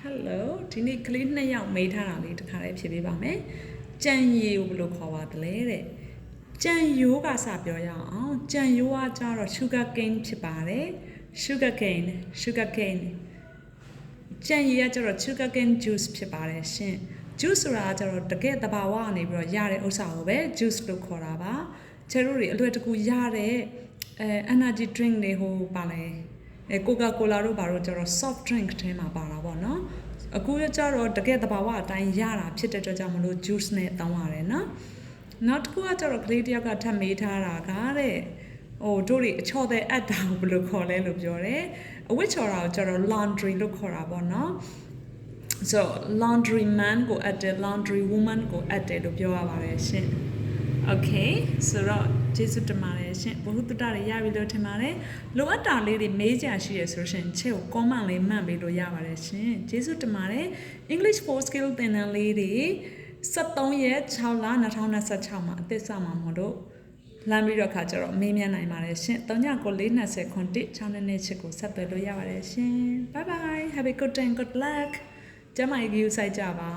Hello ဒီနေ့ကလေး2ယောက်မေးထားတာလေးတစ်ခါလေးဖြေပေးပါမယ်ကြံရည်ကိုဘယ်လိုခေါ်ပါသလဲတဲ့ကြံရိုးကစပြောရအောင်ကြံရိုးကကျတော့ sugar cane ဖြစ်ပါတယ် sugar cane ကြံရည်ကကျတော့ sugar cane juice ဖြစ်ပါတယ်ရှင် juice ဆိုတာကကျတော့တကယ်သဘာဝကနေပြီးတော့ရတဲ့ဥစ္စာကိုပဲ juice လို့ခေါ်တာပါကျတို့တွေအလွယ်တကူရတဲ့ energy drink တွေဟိုပါလဲCoca-Cola တို့ဘာလို့ကျတော့ soft drink ထဲမှာပါတာပေါ့နော်အခုကျတော့တကယ်သဘာဝအတိုင်းရတာဖြစ်တဲ့အတွက်ကြောင့်မလို့ juice နဲ့တောင်းရတယ်နော်နောက်တစ်ခုကကျတော့ကလေးတယောက်ကထပ်မေးထားတာကတဲ့ဟိုတို့တွေအချော်တဲ့အပ်တာကိုဘယ်လိုခေါ်လဲလို့ပြောတယ်အဝတ်ချော်တာကိုကျတော့ laundry လို့ခေါ်တာပေါ့နော် so laundry man ကိုအပ်တယ် laundry woman ကိုအပ်တယ်လို့ပြောရပါတယ်ရှင်Okay ဆိုတော့ကျေးဇူးတင်ပါတယ်ရှင်ဘ ഹു တုတ္တတွေရပြီလို့ထင်ပါတယ်လိုအပ်တာလေးတွေမေးကြရှိရဆိုရှင်ချက်ကို comment လေးမှတ်ပေးလို့ရပါတယ်ရှင်ကျေးဇူးတင်ပါတယ် English 4 skill သင်တန်းလေးတွေ73ရက်6လ2026မှာအသစ်စမှာမို့လို့လမ်းပြီးတော့ခါကျတော့မေးမြန်းနိုင်ပါတယ်ရှင်399420ခွန်1 6နှစ်ချစ်ကိုဆက်သွယ်လို့ရပါတယ်ရှင် Bye bye have a good day and good luck ကျမကြီးယူဆိုင်ကြပါ